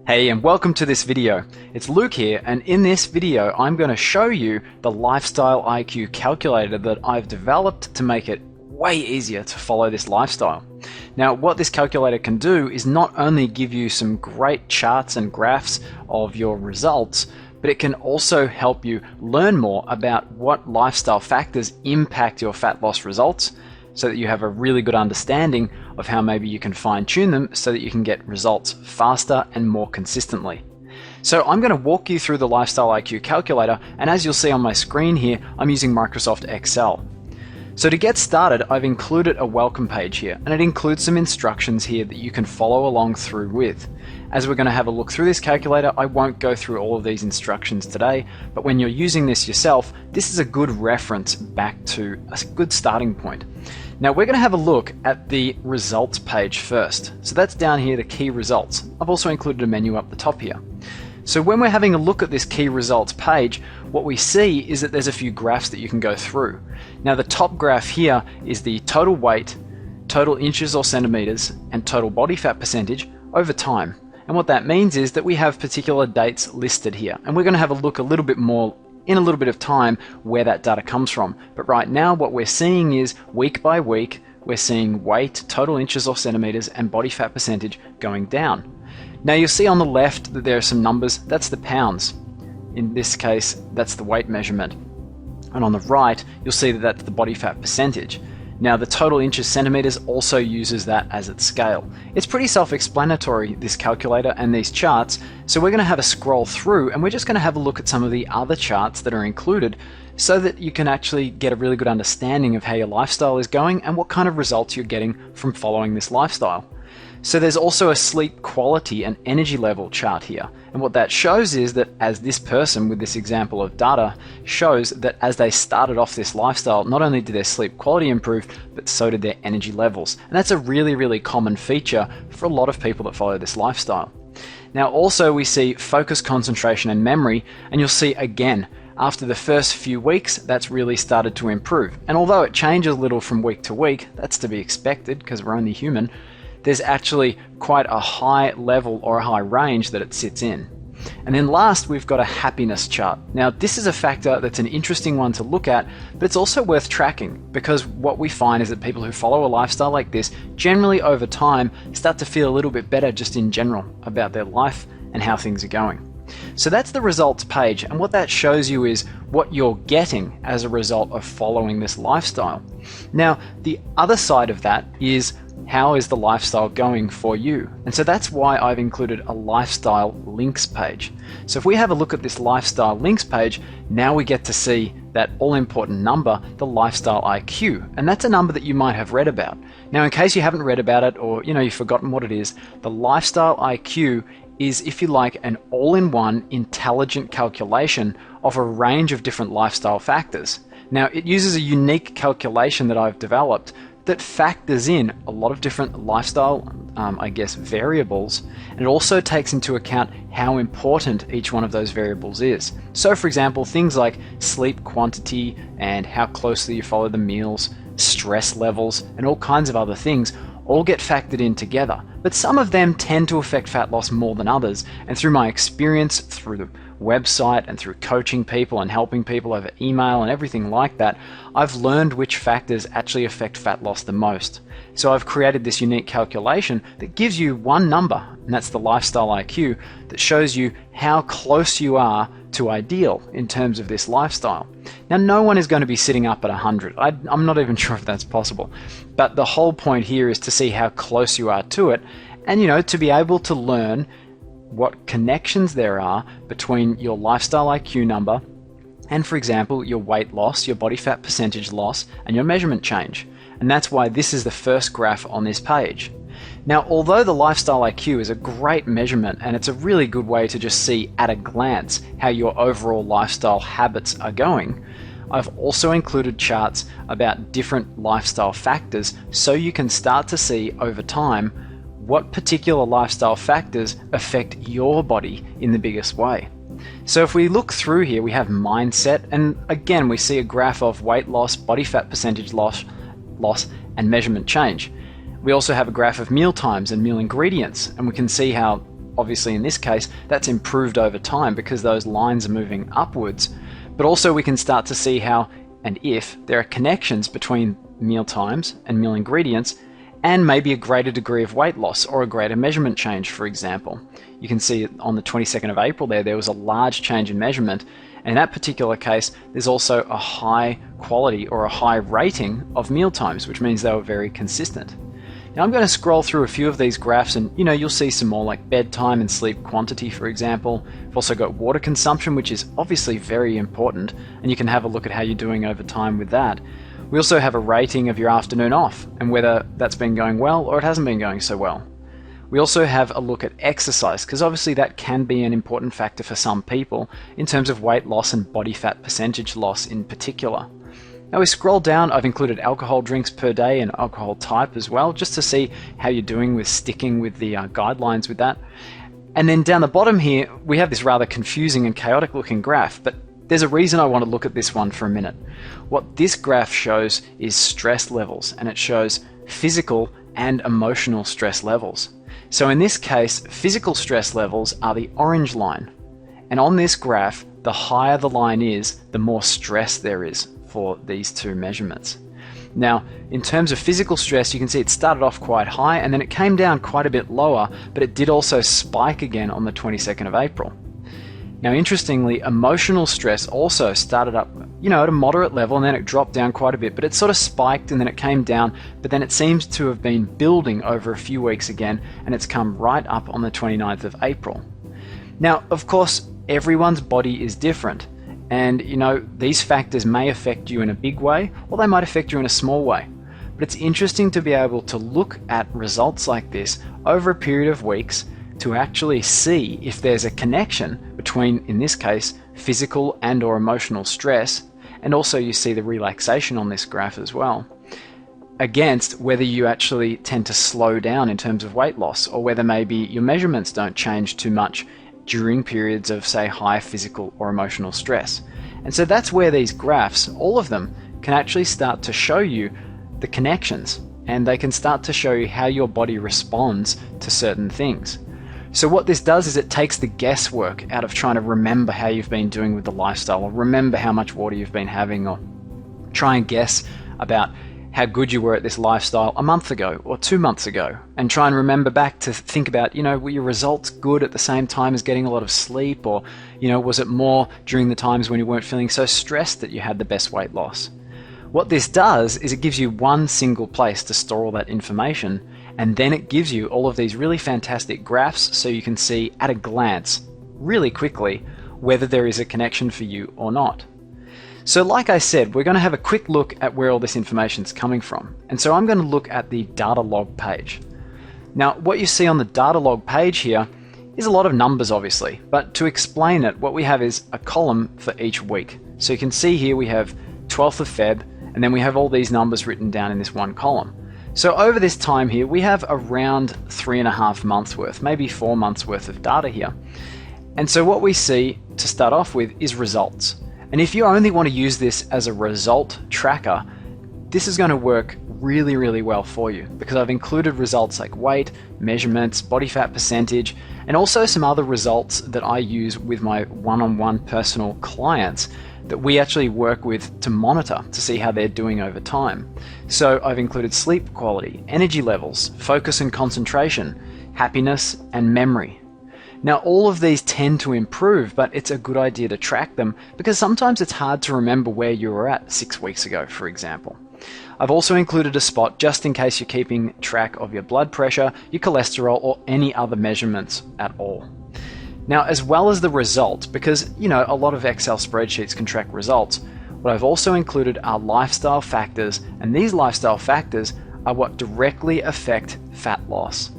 Hey, and welcome to this video. It's Luke here, and in this video I'm going to show you the Lifestyle IQ calculator that I've developed to make it way easier to follow this lifestyle. Now, what this calculator can do is not only give you some great charts and graphs of your results, but it can also help you learn more about what lifestyle factors impact your fat loss results, so that you have a really good understanding of how maybe you can fine-tune them so that you can get results faster and more consistently. So I'm going to walk you through the Lifestyle IQ calculator, and as you'll see on my screen here, I'm using Microsoft Excel. So to get started, I've included a welcome page here, and it includes some instructions here that you can follow along through with. As we're going to have a look through this calculator, I won't go through all of these instructions today, but when you're using this yourself, this is a good reference back to a good starting point. Now we're going to have a look at the results page first. So that's down here, the key results. I've also included a menu up the top here. So when we're having a look at this key results page, what we see is that there's a few graphs that you can go through. Now the top graph here is the total weight, total inches or centimeters, and total body fat percentage over time. And what that means is that we have particular dates listed here. And we're going to have a look a little bit more in a little bit of time where that data comes from. But right now what we're seeing is week by week, we're seeing weight, total inches or centimeters, and body fat percentage going down. Now you'll see on the left that there are some numbers. That's the pounds. In this case, that's the weight measurement. And on the right, you'll see that that's the body fat percentage. Now the total inches centimeters also uses that as its scale. It's pretty self-explanatory, this calculator and these charts, so we're going to have a scroll through and we're just going to have a look at some of the other charts that are included so that you can actually get a really good understanding of how your lifestyle is going and what kind of results you're getting from following this lifestyle. So there's also a sleep quality and energy level chart here. And what that shows is that as this person with this example of data shows that as they started off this lifestyle, not only did their sleep quality improve, but so did their energy levels. And that's a really, really common feature for a lot of people that follow this lifestyle. Now also we see focus, concentration, and memory, and you'll see again, after the first few weeks, that's really started to improve. And although it changes a little from week to week, that's to be expected because we're only human, there's actually quite a high level or a high range that it sits in. And then last, we've got a happiness chart. Now, this is a factor that's an interesting one to look at, but it's also worth tracking because what we find is that people who follow a lifestyle like this generally over time start to feel a little bit better just in general about their life and how things are going. So that's the results page, and what that shows you is what you're getting as a result of following this lifestyle. Now, the other side of that is how is the lifestyle going for you? And so that's why I've included a lifestyle links page. So if we have a look at this lifestyle links page, now we get to see that all-important number, the Lifestyle IQ, and that's a number that you might have read about. Now, in case you haven't read about it or you've forgotten what it is, the Lifestyle IQ is, if you like, an all-in-one intelligent calculation of a range of different lifestyle factors. Now, it uses a unique calculation that I've developed that factors in a lot of different lifestyle, variables, and it also takes into account how important each one of those variables is. So for example, things like sleep quantity and how closely you follow the meals, stress levels, and all kinds of other things all get factored in together. But some of them tend to affect fat loss more than others, and through my experience, through the website and through coaching people and helping people over email and everything like that, I've learned which factors actually affect fat loss the most. So I've created this unique calculation that gives you one number, and that's the Lifestyle IQ, that shows you how close you are to ideal in terms of this lifestyle. Now, no one is going to be sitting up at 100. I'm not even sure if that's possible. But the whole point here is to see how close you are to it, and to be able to learn what connections there are between your Lifestyle IQ number and, for example, your weight loss, your body fat percentage loss, and your measurement change. And that's why this is the first graph on this page. Now, although the Lifestyle IQ is a great measurement and it's a really good way to just see at a glance how your overall lifestyle habits are going, I've also included charts about different lifestyle factors so you can start to see over time what particular lifestyle factors affect your body in the biggest way. So if we look through here, we have mindset, and again we see a graph of weight loss, body fat percentage loss, and measurement change. We also have a graph of meal times and meal ingredients, and we can see how obviously in this case, that's improved over time because those lines are moving upwards. But also we can start to see how and if there are connections between meal times and meal ingredients and maybe a greater degree of weight loss or a greater measurement change, for example. You can see on the 22nd of April there was a large change in measurement. And in that particular case, there's also a high quality or a high rating of meal times, which means they were very consistent. Now I'm going to scroll through a few of these graphs and you'll see some more like bedtime and sleep quantity, for example. We've also got water consumption, which is obviously very important, and you can have a look at how you're doing over time with that. We also have a rating of your afternoon off and whether that's been going well or it hasn't been going so well. We also have a look at exercise, because obviously that can be an important factor for some people in terms of weight loss and body fat percentage loss in particular. Now we scroll down, I've included alcohol drinks per day and alcohol type as well, just to see how you're doing with sticking with the guidelines with that. And then down the bottom here, we have this rather confusing and chaotic looking graph, but there's a reason I want to look at this one for a minute. What this graph shows is stress levels, and it shows physical and emotional stress levels. So in this case, physical stress levels are the orange line. And on this graph, the higher the line is, the more stress there is for these two measurements. Now, in terms of physical stress, you can see it started off quite high and then it came down quite a bit lower, but it did also spike again on the 22nd of April. Now, interestingly, emotional stress also started up, at a moderate level, and then it dropped down quite a bit, but it sort of spiked and then it came down, but then it seems to have been building over a few weeks again, and it's come right up on the 29th of April. Now, of course, everyone's body is different, and these factors may affect you in a big way, or they might affect you in a small way. But it's interesting to be able to look at results like this over a period of weeks to actually see if there's a connection between, in this case, physical and or emotional stress, and also you see the relaxation on this graph as well, against whether you actually tend to slow down in terms of weight loss, or whether maybe your measurements don't change too much during periods of, say, high physical or emotional stress. And so that's where these graphs, all of them, can actually start to show you the connections, and they can start to show you how your body responds to certain things. So what this does is it takes the guesswork out of trying to remember how you've been doing with the lifestyle, or remember how much water you've been having, or try and guess about how good you were at this lifestyle a month ago or 2 months ago, and try and remember back to think about, were your results good at the same time as getting a lot of sleep, or, was it more during the times when you weren't feeling so stressed that you had the best weight loss? What this does is it gives you one single place to store all that information, and then it gives you all of these really fantastic graphs so you can see at a glance, really quickly, whether there is a connection for you or not. So like I said, we're going to have a quick look at where all this information is coming from. And so I'm going to look at the data log page. Now, what you see on the data log page here is a lot of numbers, obviously, but to explain it, what we have is a column for each week. So you can see here we have 12th of Feb, and then we have all these numbers written down in this one column. So over this time here, we have around 3.5 months worth, maybe 4 months worth of data here. And so what we see to start off with is results. And if you only want to use this as a result tracker, this is going to work really, really well for you, because I've included results like weight, measurements, body fat percentage, and also some other results that I use with my one-on-one personal clients that we actually work with to monitor to see how they're doing over time. So I've included sleep quality, energy levels, focus and concentration, happiness, and memory. Now, all of these tend to improve, but it's a good idea to track them because sometimes it's hard to remember where you were at 6 weeks ago, for example. I've also included a spot just in case you're keeping track of your blood pressure, your cholesterol, or any other measurements at all. Now, as well as the results, because, a lot of Excel spreadsheets can track results, what I've also included are lifestyle factors, and these lifestyle factors are what directly affect fat loss.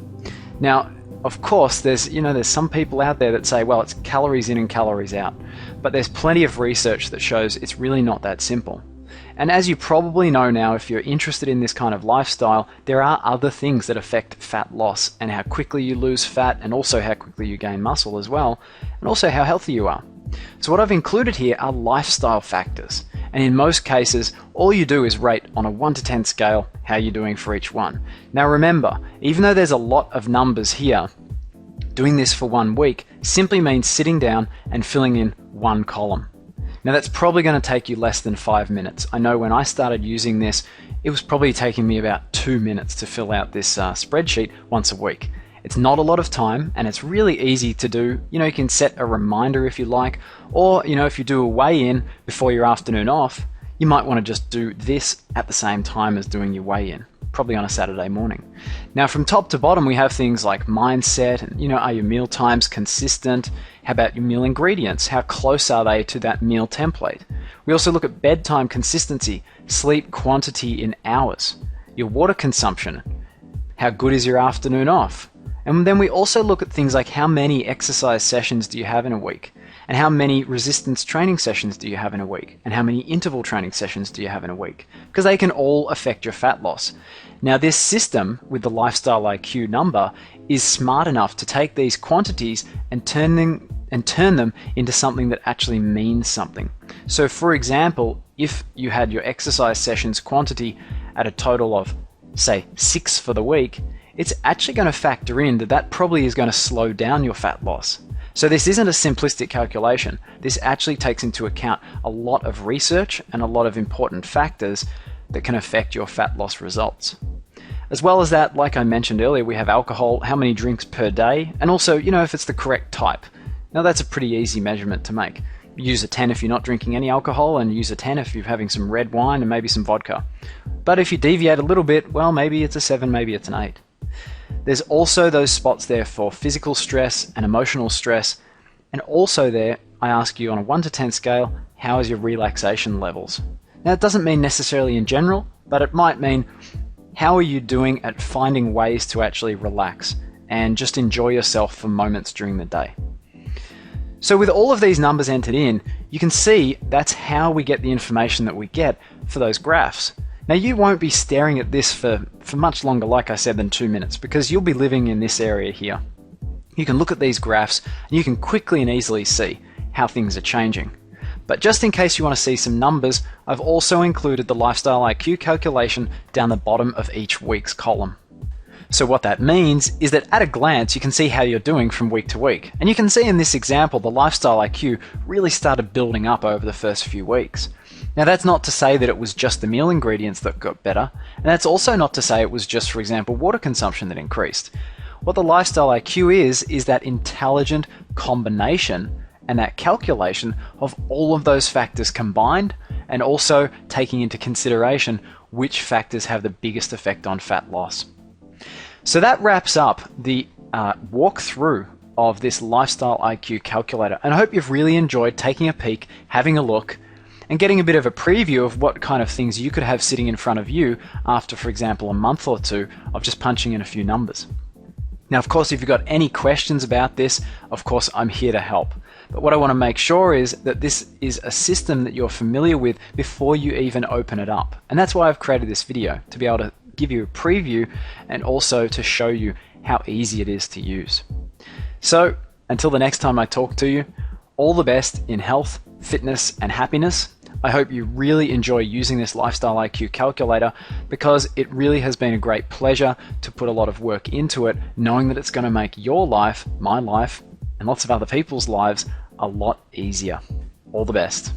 Now, of course, there's some people out there that say, well, it's calories in and calories out, but there's plenty of research that shows it's really not that simple. And as you probably know now, if you're interested in this kind of lifestyle, there are other things that affect fat loss and how quickly you lose fat, and also how quickly you gain muscle as well, and also how healthy you are. So what I've included here are lifestyle factors. And in most cases, all you do is rate on a 1 to 10 scale how you're doing for each one. Now remember, even though there's a lot of numbers here, Doing this for 1 week simply means sitting down and filling in one column. Now that's probably going to take you less than 5 minutes. I know when I started using this, it was probably taking me about 2 minutes to fill out this spreadsheet once a week. It's not a lot of time and it's really easy to do. You can set a reminder if you like, or if you do a weigh-in before your afternoon off, you might want to just do this at the same time as doing your weigh-in, probably on a Saturday morning. Now from top to bottom we have things like mindset and are your meal times consistent? How about your meal ingredients? How close are they to that meal template? We also look at bedtime consistency, sleep quantity in hours, your water consumption, how good is your afternoon off? And then we also look at things like how many exercise sessions do you have in a week? And how many resistance training sessions do you have in a week? And how many interval training sessions do you have in a week? Because they can all affect your fat loss. Now this system with the LifestyleIQ number is smart enough to take these quantities and turn them into something that actually means something. So for example, if you had your exercise sessions quantity at a total of, say, 6 for the week, it's actually going to factor in that probably is going to slow down your fat loss. So this isn't a simplistic calculation. This actually takes into account a lot of research and a lot of important factors that can affect your fat loss results. As well as that, like I mentioned earlier, we have alcohol, how many drinks per day, and also, if it's the correct type. Now that's a pretty easy measurement to make. Use a 10 if you're not drinking any alcohol, and use a 10 if you're having some red wine and maybe some vodka. But if you deviate a little bit, well, maybe it's a 7, maybe it's an 8. There's also those spots there for physical stress and emotional stress, and also there I ask you on a 1 to 10 scale, how is your relaxation levels? Now it doesn't mean necessarily in general, but it might mean how are you doing at finding ways to actually relax and just enjoy yourself for moments during the day. So with all of these numbers entered in, you can see that's how we get the information that we get for those graphs. Now you won't be staring at this for much longer, like I said, than 2 minutes, because you'll be living in this area here. You can look at these graphs and you can quickly and easily see how things are changing. But just in case you want to see some numbers, I've also included the LifestyleIQ calculation down the bottom of each week's column. So what that means is that at a glance you can see how you're doing from week to week. And you can see in this example the LifestyleIQ really started building up over the first few weeks. Now that's not to say that it was just the meal ingredients that got better, and that's also not to say it was just, for example, water consumption that increased. What the LifestyleIQ is that intelligent combination and that calculation of all of those factors combined, and also taking into consideration which factors have the biggest effect on fat loss. So that wraps up the walkthrough of this LifestyleIQ calculator, and I hope you've really enjoyed taking a peek, having a look, and getting a bit of a preview of what kind of things you could have sitting in front of you after, for example, a month or two of just punching in a few numbers. Now, of course, if you've got any questions about this, of course, I'm here to help. But what I want to make sure is that this is a system that you're familiar with before you even open it up. And that's why I've created this video, to be able to give you a preview and also to show you how easy it is to use. So until the next time I talk to you, all the best in health, fitness, and happiness. I hope you really enjoy using this LifestyleIQ calculator, because it really has been a great pleasure to put a lot of work into it, knowing that it's going to make your life, my life, and lots of other people's lives a lot easier. All the best.